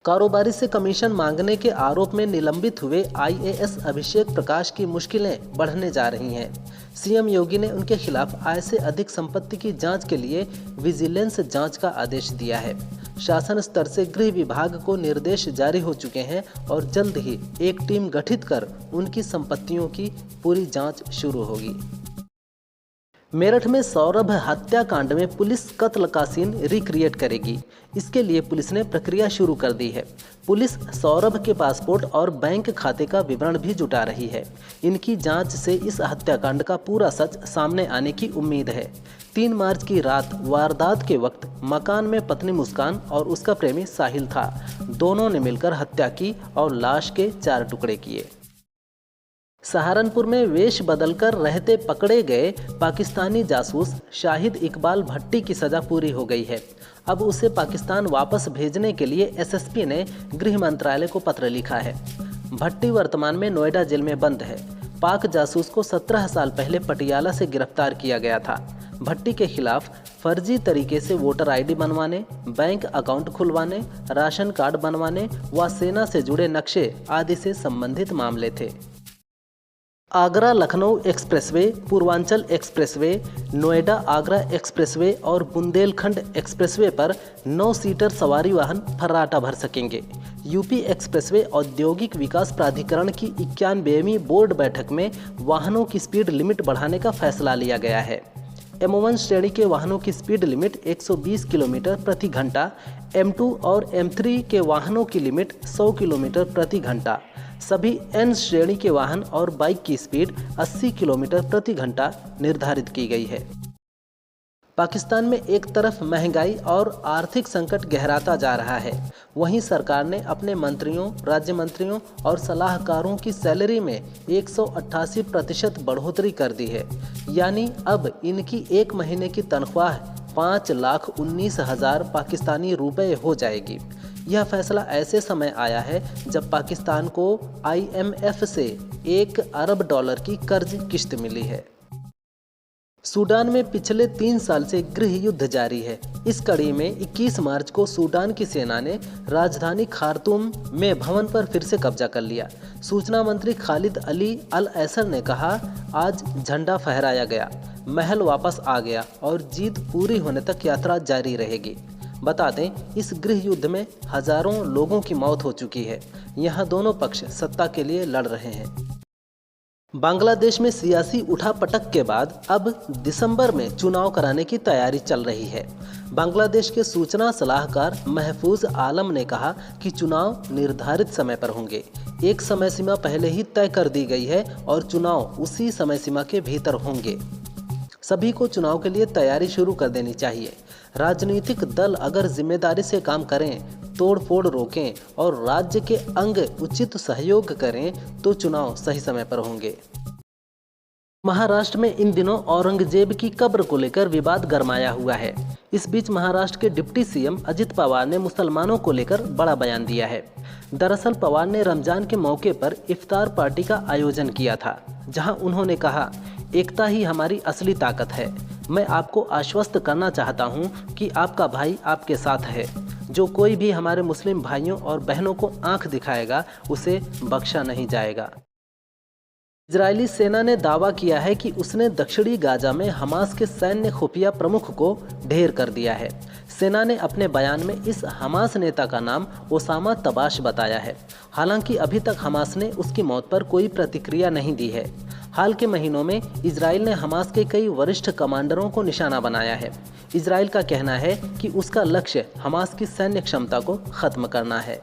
कारोबारी से कमीशन मांगने के आरोप में निलंबित हुए आईएएस अभिषेक प्रकाश की मुश्किलें बढ़ने जा रही हैं। सीएम योगी ने उनके खिलाफ आय से अधिक संपत्ति की जांच के लिए विजिलेंस जांच का आदेश दिया है। शासन स्तर से गृह विभाग को निर्देश जारी हो चुके हैं और जल्द ही एक टीम गठित कर उनकी संपत्तियों की पूरी जांच शुरू होगी। मेरठ में सौरभ हत्याकांड में पुलिस कत्ल का सीन रिक्रिएट करेगी। इसके लिए पुलिस ने प्रक्रिया शुरू कर दी है। पुलिस सौरभ के पासपोर्ट और बैंक खाते का विवरण भी जुटा रही है। इनकी जांच से इस हत्याकांड का पूरा सच सामने आने की उम्मीद है। 3 मार्च की रात वारदात के वक्त मकान में पत्नी मुस्कान और उसका प्रेमी साहिल था। दोनों ने मिलकर हत्या की और लाश के 4 टुकड़े किए। सहारनपुर में वेश बदलकर रहते पकड़े गए पाकिस्तानी जासूस शाहिद इकबाल भट्टी की सजा पूरी हो गई है। अब उसे पाकिस्तान वापस भेजने के लिए एसएसपी ने गृह मंत्रालय को पत्र लिखा है। भट्टी वर्तमान में नोएडा जेल में बंद है। पाक जासूस को 17 साल पहले पटियाला से गिरफ्तार किया गया था। भट्टी के खिलाफ फर्जी तरीके से वोटर आईडी बनवाने, बैंक अकाउंट खुलवाने, राशन कार्ड बनवाने व सेना से जुड़े नक्शे आदि से संबंधित मामले थे। Agra Lucknow expressway, Purvanchal expressway, Noida Agra expressway और बुंदेलखंड एक्सप्रेसवे पर 9 सीटर सवारी वाहन फर्राटा भर सकेंगे। यूपी एक्सप्रेसवे औद्योगिक विकास प्राधिकरण की 91वीं बोर्ड बैठक में वाहनों की स्पीड लिमिट बढ़ाने का फैसला लिया गया है। M1 श्रेणी के वाहनों की स्पीड लिमिट 120 किलोमीटर प्रति घंटा, M2 और M3 के वाहनों की लिमिट 100 किलोमीटर प्रति घंटा। सभी N श्रेणी के वाहन और बाइक की स्पीड 80 किलोमीटर प्रति घंटा निर्धारित की गई है। पाकिस्तान में एक तरफ महंगाई और आर्थिक संकट गहराता जा रहा है, वहीं सरकार ने अपने मंत्रियों, राज्य मंत्रियों और सलाहकारों की सैलरी में 188% बढ़ोतरी कर दी है। यानी अब इनकी एक महीने की तनख्वाह 5,19,000 पाकिस्तानी रुपए हो जाएगी। यह फैसला ऐसे समय आया है जब पाकिस्तान को IMF से $1 अरब की कर्ज किश्त मिली है। सूडान में पिछले 3 साल से गृह युद्ध जारी है। इस कड़ी में 21 मार्च को सूडान की सेना ने राजधानी खार्तूम में भवन पर फिर से कब्जा कर लिया। सूचना मंत्री खालिद अली अल ऐसर ने कहा, आज झंडा फहराया गया, महल वापस आ गया और जीत पूरी होने तक यात्रा जारी रहेगी। बता दें, इस गृह युद्ध में हजारों लोगों की मौत हो चुकी है। यहाँ दोनों पक्ष सत्ता के लिए लड़ रहे हैं। बांग्लादेश में सियासी उठापटक के बाद अब दिसंबर में चुनाव कराने की तैयारी चल रही है। बांग्लादेश के सूचना सलाहकार महफूज आलम ने कहा कि चुनाव निर्धारित समय पर होंगे। एक समय सीमा पहले ही तय कर दी गई है और चुनाव उसी समय सीमा के भीतर होंगे। सभी को चुनाव के लिए तैयारी शुरू कर देनी चाहिए। राजनीतिक दल अगर जिम्मेदारी से काम करें, तोड़फोड़ रोकें और राज्य के अंग उचित सहयोग करें तो चुनाव सही समय पर होंगे। महाराष्ट्र में इन दिनों औरंगजेब की कब्र को लेकर विवाद गरमाया हुआ है। इस बीच महाराष्ट्र के डिप्टी सीएम अजित पवार ने मुसलमानों को लेकर बड़ा बयान दिया है। दरअसल पवार ने रमजान के मौके पर इफ्तार पार्टी का आयोजन किया था, जहां उन्होंने कहा, एकता ही हमारी असली ताकत है। मैं आपको आश्वस्त करना चाहता हूं कि आपका भाई आपके साथ है। जो कोई भी हमारे मुस्लिम भाइयों और बहनों को आंख दिखाएगा उसे बख्शा नहीं जाएगा। इजरायली सेना ने दावा किया है कि उसने दक्षिणी गाजा में हमास के सैन्य खुफिया प्रमुख को ढेर कर दिया है। सेना ने अपने बयान में इस हमास नेता का नाम ओसामा तबाश बताया है। हालांकि अभी तक हमास ने उसकी मौत पर कोई प्रतिक्रिया नहीं दी है। हाल के महीनों में इजराइल ने हमास के कई वरिष्ठ कमांडरों को निशाना बनाया है। इजराइल का कहना है कि उसका लक्ष्य हमास की सैन्य क्षमता को खत्म करना है।